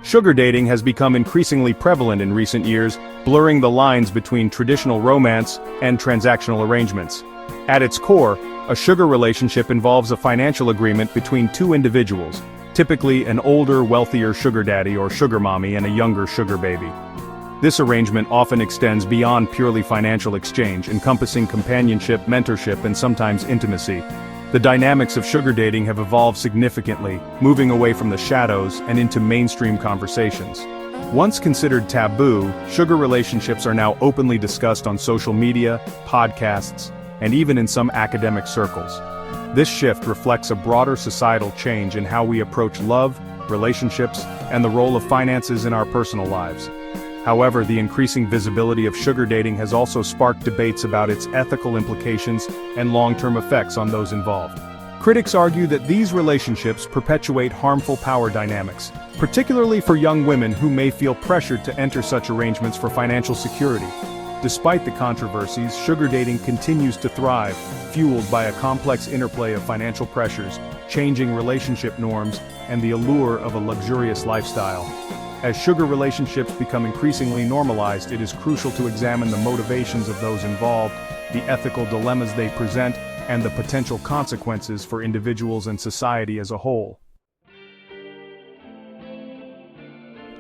Sugar dating has become increasingly prevalent in recent years, blurring the lines between traditional romance and transactional arrangements. At its core, a sugar relationship involves a financial agreement between two individuals, typically an older, wealthier sugar daddy or sugar mommy and a younger sugar baby. This arrangement often extends beyond purely financial exchange, encompassing companionship, mentorship, and sometimes intimacy. The dynamics of sugar dating have evolved significantly, moving away from the shadows and into mainstream conversations. Once considered taboo, sugar relationships are now openly discussed on social media, podcasts, and even in some academic circles. This shift reflects a broader societal change in how we approach love, relationships, and the role of finances in our personal lives. However, the increasing visibility of sugar dating has also sparked debates about its ethical implications and long-term effects on those involved. Critics argue that these relationships perpetuate harmful power dynamics, particularly for young women who may feel pressured to enter such arrangements for financial security. Despite the controversies, sugar dating continues to thrive, fueled by a complex interplay of financial pressures, changing relationship norms, and the allure of a luxurious lifestyle. As sugar relationships become increasingly normalized, it is crucial to examine the motivations of those involved, the ethical dilemmas they present, and the potential consequences for individuals and society as a whole.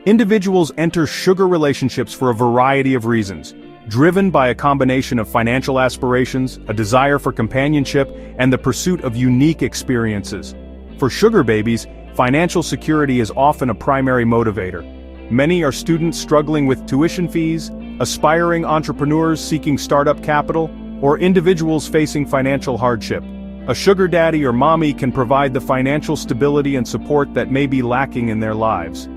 Individuals enter sugar relationships for a variety of reasons, driven by a combination of financial aspirations, a desire for companionship, and the pursuit of unique experiences. For sugar babies, financial security is often a primary motivator. Many are students struggling with tuition fees, aspiring entrepreneurs seeking startup capital, or individuals facing financial hardship. A sugar daddy or mommy can provide the financial stability and support that may be lacking in their lives.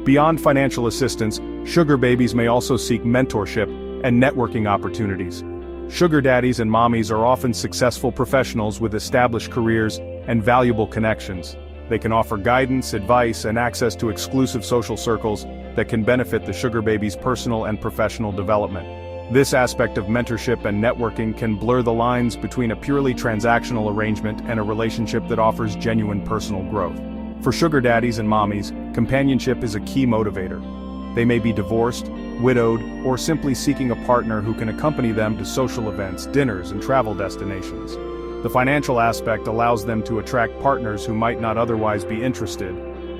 Beyond financial assistance, sugar babies may also seek mentorship and networking opportunities. Sugar daddies and mommies are often successful professionals with established careers and valuable connections. They can offer guidance, advice, and access to exclusive social circles that can benefit the sugar baby's personal and professional development. This aspect of mentorship and networking can blur the lines between a purely transactional arrangement and a relationship that offers genuine personal growth. For sugar daddies and mommies, companionship is a key motivator. They may be divorced, widowed, or simply seeking a partner who can accompany them to social events, dinners, and travel destinations. The financial aspect allows them to attract partners who might not otherwise be interested,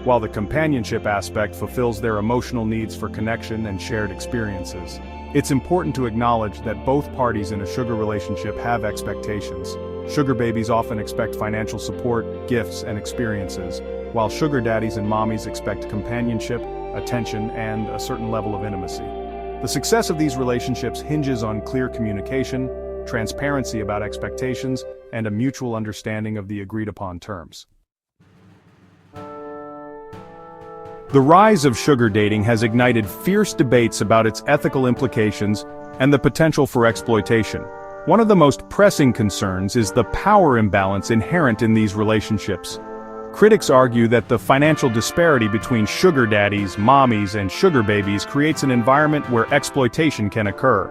while the companionship aspect fulfills their emotional needs for connection and shared experiences. It's important to acknowledge that both parties in a sugar relationship have expectations. Sugar babies often expect financial support, gifts, and experiences, while sugar daddies and mommies expect companionship, attention, and a certain level of intimacy. The success of these relationships hinges on clear communication, transparency about expectations, and a mutual understanding of the agreed-upon terms. The rise of sugar dating has ignited fierce debates about its ethical implications and the potential for exploitation. One of the most pressing concerns is the power imbalance inherent in these relationships. Critics argue that the financial disparity between sugar daddies, mommies, and sugar babies creates an environment where exploitation can occur.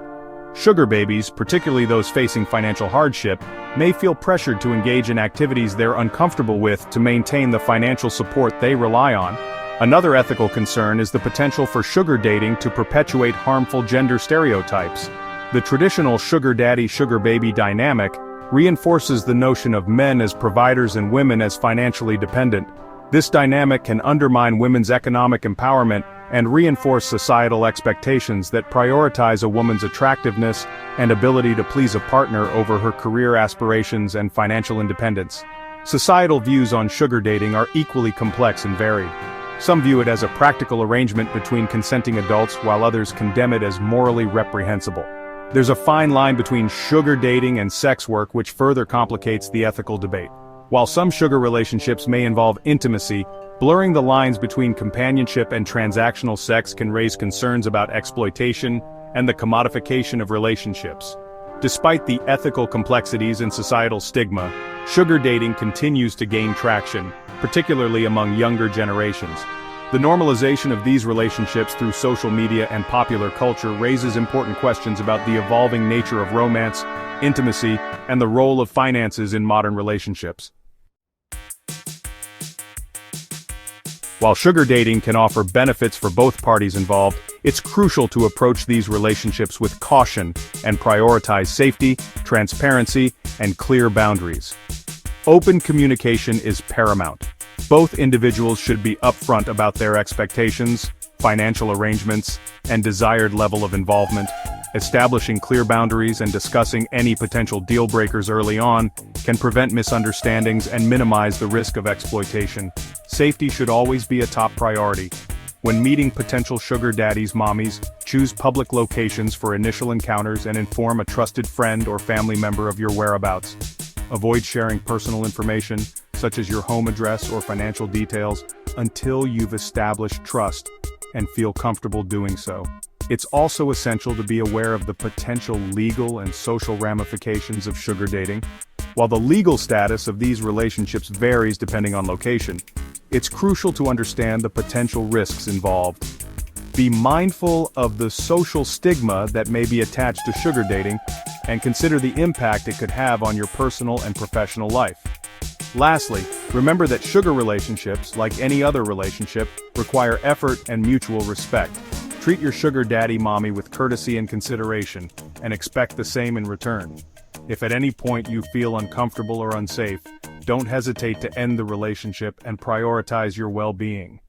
Sugar babies, particularly those facing financial hardship, may feel pressured to engage in activities they're uncomfortable with to maintain the financial support they rely on. Another ethical concern is the potential for sugar dating to perpetuate harmful gender stereotypes. The traditional sugar daddy-sugar baby dynamic reinforces the notion of men as providers and women as financially dependent. This dynamic can undermine women's economic empowerment and reinforce societal expectations that prioritize a woman's attractiveness and ability to please a partner over her career aspirations and financial independence. Societal views on sugar dating are equally complex and varied. Some view it as a practical arrangement between consenting adults, while others condemn it as morally reprehensible. There's a fine line between sugar dating and sex work, which further complicates the ethical debate. While some sugar relationships may involve intimacy, blurring the lines between companionship and transactional sex can raise concerns about exploitation and the commodification of relationships. Despite the ethical complexities and societal stigma, sugar dating continues to gain traction, particularly among younger generations. The normalization of these relationships through social media and popular culture raises important questions about the evolving nature of romance, intimacy, and the role of finances in modern relationships. While sugar dating can offer benefits for both parties involved, it's crucial to approach these relationships with caution and prioritize safety, transparency, and clear boundaries. Open communication is paramount. Both individuals should be upfront about their expectations, financial arrangements, and desired level of involvement. Establishing clear boundaries and discussing any potential deal breakers early on can prevent misunderstandings and minimize the risk of exploitation. Safety should always be a top priority. When meeting potential sugar daddies, mommies, choose public locations for initial encounters and inform a trusted friend or family member of your whereabouts. Avoid sharing personal information, such as your home address or financial details, until you've established trust and feel comfortable doing so. It's also essential to be aware of the potential legal and social ramifications of sugar dating. While the legal status of these relationships varies depending on location, it's crucial to understand the potential risks involved. Be mindful of the social stigma that may be attached to sugar dating, and consider the impact it could have on your personal and professional life. Lastly, remember that sugar relationships, like any other relationship, require effort and mutual respect. Treat your sugar daddy mommy with courtesy and consideration, and expect the same in return. If at any point you feel uncomfortable or unsafe, don't hesitate to end the relationship and prioritize your well-being.